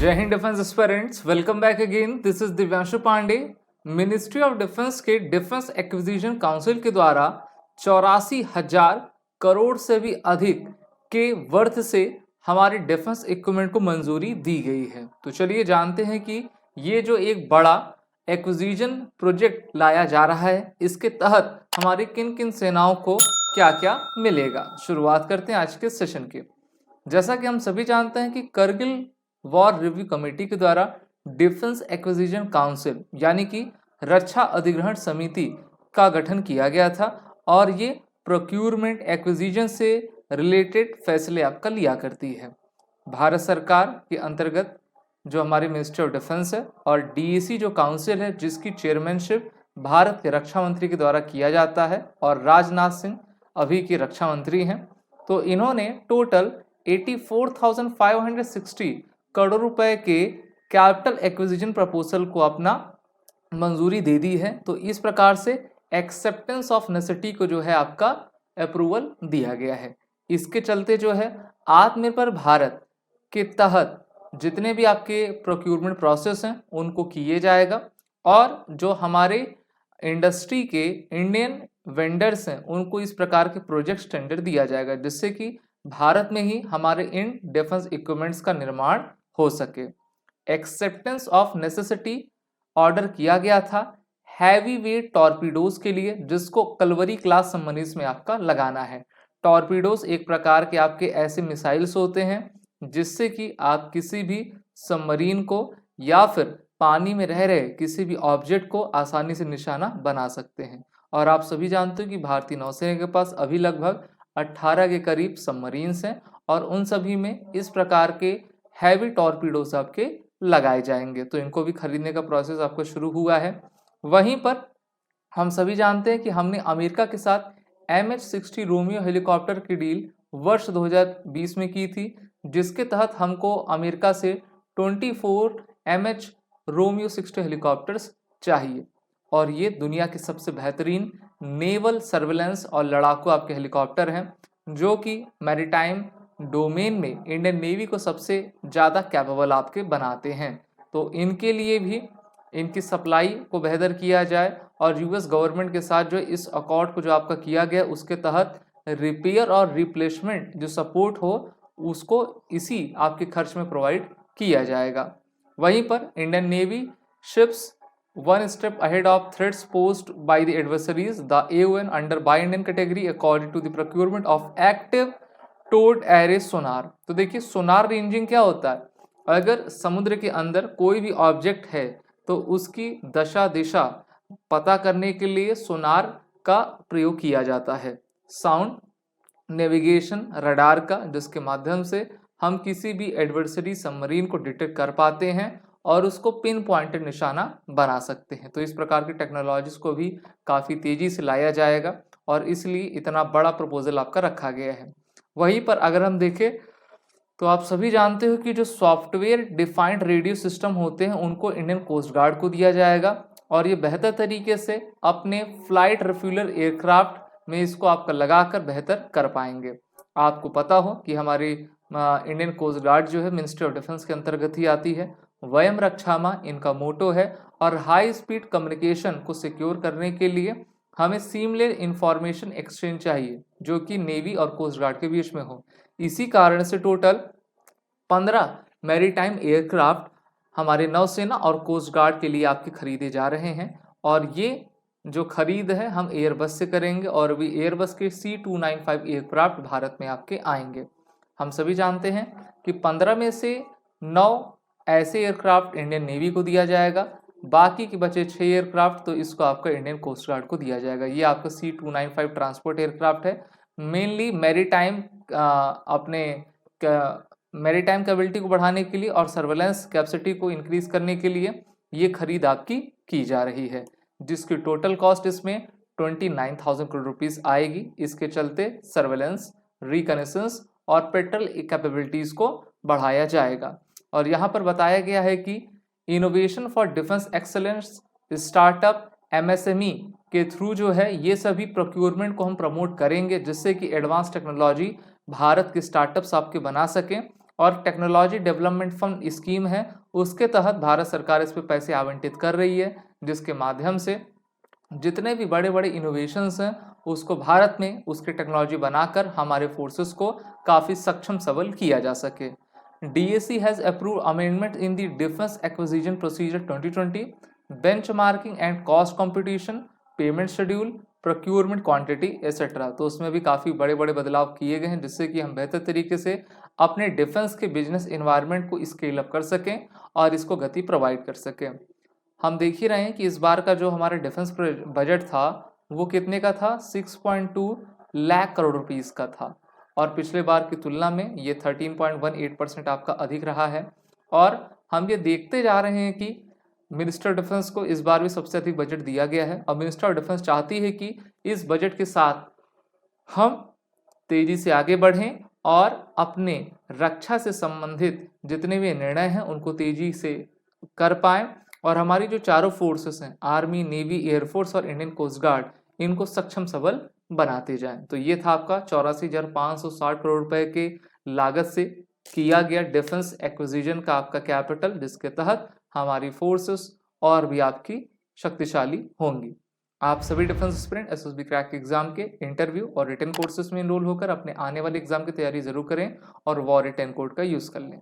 जय हिंद defence aspirants, welcome back again. This is Divyanshu Pandey. Ministry of defence के defence acquisition council के द्वारा 84,000 करोड़ से भी अधिक के वर्थ से हमारे डिफेंस इक्विपमेंट को मंजूरी दी गई है। तो चलिए जानते हैं कि ये जो एक बड़ा एक्विजिशन प्रोजेक्ट लाया जा रहा है, इसके तहत हमारी किन किन सेनाओं को क्या क्या मिलेगा। शुरुआत करते हैं आज के सेशन की। जैसा कि हम सभी जानते हैं कि करगिल वॉर रिव्यू कमेटी के द्वारा डिफेंस एक्विजिशन काउंसिल यानी कि रक्षा अधिग्रहण समिति का गठन किया गया था और ये प्रोक्यूरमेंट एक्विजिशन से रिलेटेड फैसले आपका लिया करती है। भारत सरकार के अंतर्गत जो हमारी मिनिस्ट्री ऑफ डिफेंस है और डीएसी जो काउंसिल है जिसकी चेयरमैनशिप भारत के रक्षा मंत्री के द्वारा किया जाता है और राजनाथ सिंह अभी के रक्षा मंत्री हैं। तो इन्होंने टोटल 84,560 करोड़ रुपए के कैपिटल एक्विजिशन प्रपोजल को अपना मंजूरी दे दी है। तो इस प्रकार से एक्सेप्टेंस ऑफ नेसेसिटी को जो है आपका अप्रूवल दिया गया है। इसके चलते जो है आत्मनिर्भर भारत के तहत जितने भी आपके प्रोक्यूरमेंट प्रोसेस हैं उनको किए जाएगा और जो हमारे इंडस्ट्री के इंडियन वेंडर्स हैं उनको इस प्रकार के प्रोजेक्ट टेंडर दिया जाएगा जिससे कि भारत में ही हमारे इन डिफेंस इक्विपमेंट्स का निर्माण हो सके। एक्सेप्टेंस ऑफ नेसेसिटी ऑर्डर किया गया था हैवी वेट टॉर्पीडोज के लिए जिसको कलवरी क्लास सबमरीन्स में आपका लगाना है। टॉर्पीडोज एक प्रकार के आपके ऐसे मिसाइल्स होते हैं जिससे कि आप किसी भी सबमरीन को या फिर पानी में रह रहे किसी भी ऑब्जेक्ट को आसानी से निशाना बना सकते हैं। और आप सभी जानते हो कि भारतीय नौसेना के पास अभी लगभग 18 के करीब सबमरीन्स हैं और उन सभी में इस प्रकार के हैवी टॉर्पीडोज आपके लगाए जाएंगे। तो इनको भी खरीदने का प्रोसेस आपका शुरू हुआ है। वहीं पर हम सभी जानते हैं कि हमने अमेरिका के साथ MH-60 रोमियो हेलीकॉप्टर की डील वर्ष 2020 में की थी जिसके तहत हमको अमेरिका से 24 MH रोमियो 60 हेलीकॉप्टर्स चाहिए और ये दुनिया के सबसे बेहतरीन नेवल सर्वेलेंस और लड़ाकू आपके हेलीकॉप्टर हैं जो कि मैरीटाइम डोमेन में इंडियन नेवी को सबसे ज़्यादा कैपेबल आपके बनाते हैं। तो इनके लिए भी इनकी सप्लाई को बेहतर किया जाए और यूएस गवर्नमेंट के साथ जो इस अकॉर्ड को जो आपका किया गया उसके तहत रिपेयर और रिप्लेसमेंट जो सपोर्ट हो उसको इसी आपके खर्च में प्रोवाइड किया जाएगा। वहीं पर Indian navy ships one step ahead of threats posed by the adversaries, the AON under by Indian category according to the procurement of active towed array sonar। तो देखिए सोनार रेंजिंग क्या होता है, अगर समुद्र के अंदर कोई भी ऑब्जेक्ट है तो उसकी दशा दिशा पता करने के लिए सोनार का प्रयोग किया जाता है। साउंड नेविगेशन रडार का जिसके माध्यम से हम किसी भी एडवर्सरी सबमरीन को डिटेक्ट कर पाते हैं और उसको पिन पॉइंटेड निशाना बना सकते हैं। तो इस प्रकार की टेक्नोलॉजीज को भी काफ़ी तेज़ी से लाया जाएगा और इसलिए इतना बड़ा प्रपोजल आपका रखा गया है। वहीं पर अगर हम देखें तो आप सभी जानते हो कि जो सॉफ्टवेयर डिफाइंड रेडियो सिस्टम होते हैं उनको इंडियन कोस्ट गार्ड को दिया जाएगा और ये बेहतर तरीके से अपने फ्लाइट रिफ्यूलर एयरक्राफ्ट में इसको आपका लगाकर बेहतर कर पाएंगे। आपको पता हो कि हमारी इंडियन कोस्ट गार्ड जो है मिनिस्ट्री ऑफ डिफेंस के अंतर्गत ही आती है। वयम रक्षामा इनका मोटो है और हाई स्पीड कम्युनिकेशन को सिक्योर करने के लिए हमें सीमलेस इंफॉर्मेशन एक्सचेंज चाहिए जो कि नेवी और कोस्ट गार्ड के बीच में हो। इसी कारण से टोटल 15 मैरीटाइम एयरक्राफ्ट हमारे नौसेना और कोस्ट गार्ड के लिए आपके खरीदे जा रहे हैं और ये जो खरीद है हम एयरबस से करेंगे और भी एयरबस के C295 एयरक्राफ्ट भारत में आपके आएंगे। हम सभी जानते हैं कि 15 में से 9 ऐसे एयरक्राफ्ट इंडियन नेवी को दिया जाएगा, बाकी के बचे 6 एयरक्राफ्ट तो इसको आपका इंडियन कोस्ट गार्ड को दिया जाएगा। ये आपका C295 ट्रांसपोर्ट एयरक्राफ्ट है, मेनली मैरीटाइम अपने मैरीटाइम कैपेबिलिटी को बढ़ाने के लिए और सर्वेलेंस कैपेसिटी को इंक्रीज करने के लिए ये खरीद आपकी की जा रही है जिसकी टोटल कॉस्ट इसमें 29,000 करोड़ रुपीस आएगी। इसके चलते सर्वेलेंस, रिकनेसेंस और पेट्रोल कैपेबिलिटीज को बढ़ाया जाएगा। और यहाँ पर बताया गया है कि innovation for defence excellence startup MSME के थ्रू जो है ये सभी प्रोक्योरमेंट को हम प्रमोट करेंगे जिससे कि एडवांस टेक्नोलॉजी भारत के स्टार्टअप्स आपके बना सकें और टेक्नोलॉजी डेवलपमेंट फंड स्कीम है, उसके तहत भारत सरकार इस पे पैसे आवंटित कर रही है, जिसके माध्यम से जितने भी बड़े बड़े इनोवेशंस हैं उसको भारत में उसकी टेक्नोलॉजी बनाकर हमारे फोर्सेस को काफ़ी सक्षम सबल किया जा सके। DAC has approve amendment in the defence acquisition procedure 2020, benchmarking and cost competition, payment schedule, procurement quantity etcetera. तो उसमें भी काफ़ी बड़े बड़े बदलाव किए गए हैं, जिससे कि हम बेहतर तरीके से अपने डिफेंस के बिजनेस इन्वायरमेंट को स्केल अप कर सकें और इसको गति प्रोवाइड कर सकें। हम देख ही रहे हैं कि इस बार का जो हमारा डिफेंस बजट था वो कितने का था, 6.2 लाख करोड़ रुपीस का था, और पिछले बार की तुलना में ये 13.18% आपका अधिक रहा है। और हम ये देखते जा रहे हैं कि मिनिस्टर डिफेंस को इस बार भी सबसे अधिक बजट दिया गया है, और मिनिस्टर डिफेंस चाहती है कि इस बजट के साथ हम तेजी से आगे बढ़ें और अपने रक्षा से संबंधित जितने भी निर्णय हैं उनको तेजी से कर पाएं, और हमारी जो चारों फोर्सेस हैं, आर्मी, नेवी, एयरफोर्स और इंडियन कोस्ट गार्ड, इनको सक्षम सबल बनाते जाएं। तो ये था आपका 84,560 करोड़ रुपए के लागत से किया गया डिफेंस एक्विजिशन का आपका कैपिटल, जिसके तहत हमारी फोर्सेस और भी आपकी शक्तिशाली होंगी। आप सभी defence aspirant SSB crack exam के इंटरव्यू और रिटन कोर्सेज में इनरोल होकर अपने आने वाले एग्जाम की तैयारी जरूर करें और वॉर रिटन कोड का यूज कर लें।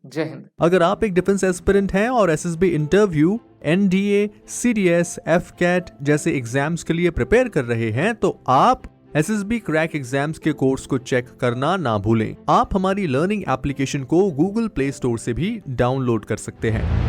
जय हिंद। अगर आप एक डिफेंस एस्पिरेंट हैं और SSB interview, NDA, CDS, FCAT जैसे एग्जाम्स के लिए प्रिपेयर कर रहे हैं तो आप SSB क्रैक एग्जाम्स के कोर्स को चेक करना ना भूलें। आप हमारी लर्निंग एप्लीकेशन को Google Play Store से भी डाउनलोड कर सकते हैं।